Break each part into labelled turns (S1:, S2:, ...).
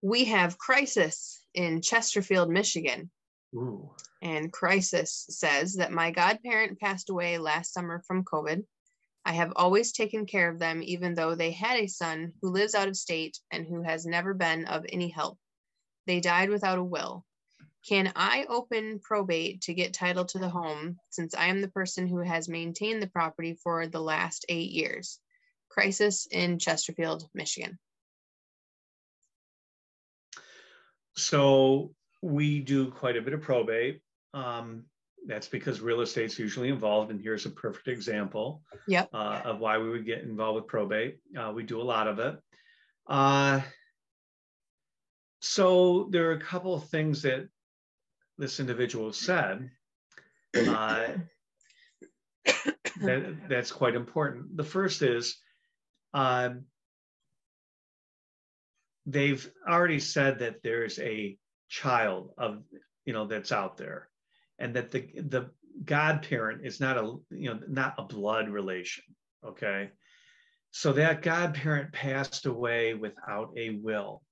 S1: We have crisis in Chesterfield, Michigan.
S2: Ooh.
S1: And crisis says that my godparent passed away last summer from COVID. I have always taken care of them, even though they had a son who lives out of state and who has never been of any help. They died without a will. Can I open probate to get title to the home, since I am the person who has maintained the property for the last 8 years? Crisis in Chesterfield, Michigan.
S2: So we do quite a bit of probate. That's because real estate's usually involved, and here's a perfect example of why we would get involved with probate. We do a lot of it. So there are a couple of things that this individual said that's quite important. The first is they've already said that there's a child of, that's out there, and that the godparent is not a blood relation. Okay, so that godparent passed away without a will.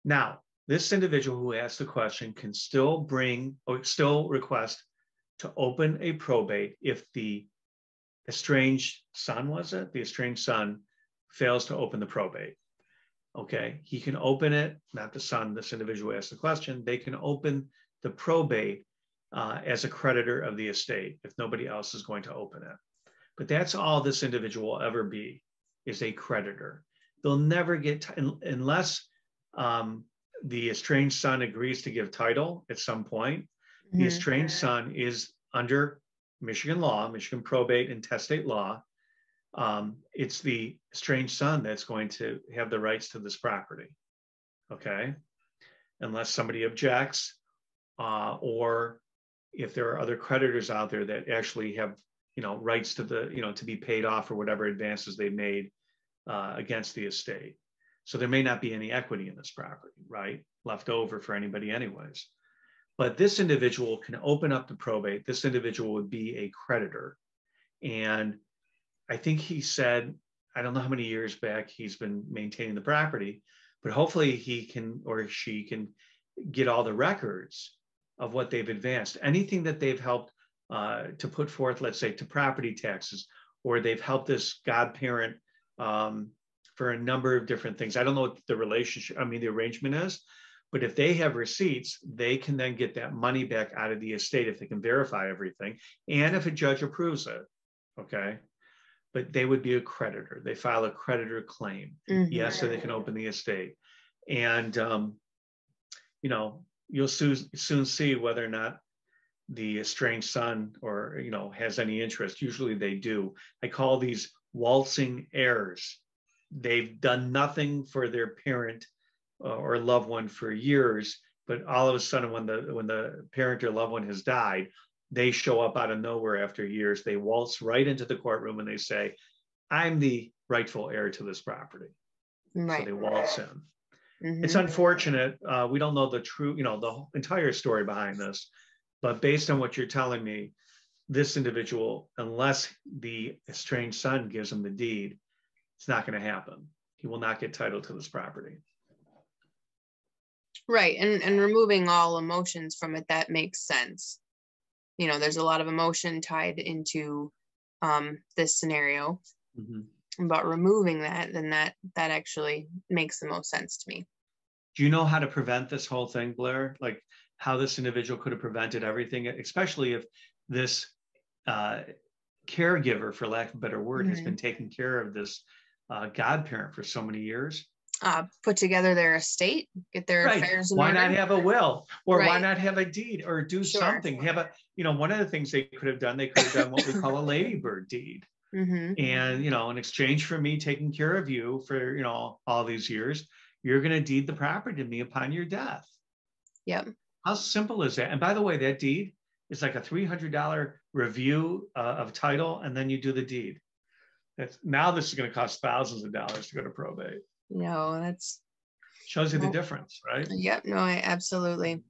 S2: Now, this individual who asked the question can still request to open a probate if the estranged son, the estranged son fails to open the probate. Okay, he can open it, not the son, this individual who asked the question, they can open the probate as a creditor of the estate if nobody else is going to open it. But that's all this individual will ever be, is a creditor. They'll never get, unless the estranged son agrees to give title at some point. Mm-hmm. The estranged son is under Michigan law, Michigan probate and testate law. It's the estranged son that's going to have the rights to this property. Okay, unless somebody objects, or if there are other creditors out there that actually have, rights to to be paid off for whatever advances they made against the estate. So there may not be any equity in this property, right? Left over for anybody anyways. But this individual can open up the probate. This individual would be a creditor. And I think he said, I don't know how many years back he's been maintaining the property, but hopefully he can, or she can, get all the records of what they've advanced. Anything that they've helped to put forth, let's say, to property taxes, or they've helped this godparent for a number of different things. I don't know what the the arrangement is, but if they have receipts, they can then get that money back out of the estate if they can verify everything, and if a judge approves it, okay? But they would be a creditor. They file a creditor claim, mm-hmm. Yes, so they can open the estate. And, you'll soon see whether or not the estranged son or, has any interest. Usually they do. I call these waltzing heirs. They've done nothing for their parent or loved one for years, but all of a sudden when the parent or loved one has died, they show up out of nowhere after years. They waltz right into the courtroom and they say, I'm the rightful heir to this property. Right. So they waltz in. Mm-hmm. It's unfortunate. We don't know the true, the entire story behind this, but based on what you're telling me, this individual, unless the estranged son gives him the deed, it's not going to happen. He will not get title to this property.
S1: Right. And removing all emotions from it, that makes sense. There's a lot of emotion tied into this scenario. Mm-hmm. But removing that, then that actually makes the most sense to me.
S2: Do you know how to prevent this whole thing, Blair? Like how this individual could have prevented everything, especially if this caregiver, for lack of a better word, mm-hmm. has been taking care of this godparent for so many years?
S1: Put together their estate, get their affairs in
S2: order. Why not have a will, or why not have a deed, or do something? Have a, one of the things they could have done what we call a ladybird deed. Mm-hmm. And, in exchange for me taking care of you for, all these years, you're going to deed the property to me upon your death.
S1: Yep.
S2: How simple is that? And by the way, that deed is like a $300 review of title, and then you do the deed. Now this is going to cost thousands of dollars to go to probate.
S1: No, that's
S2: shows you the difference, right?
S1: Yep. No, absolutely.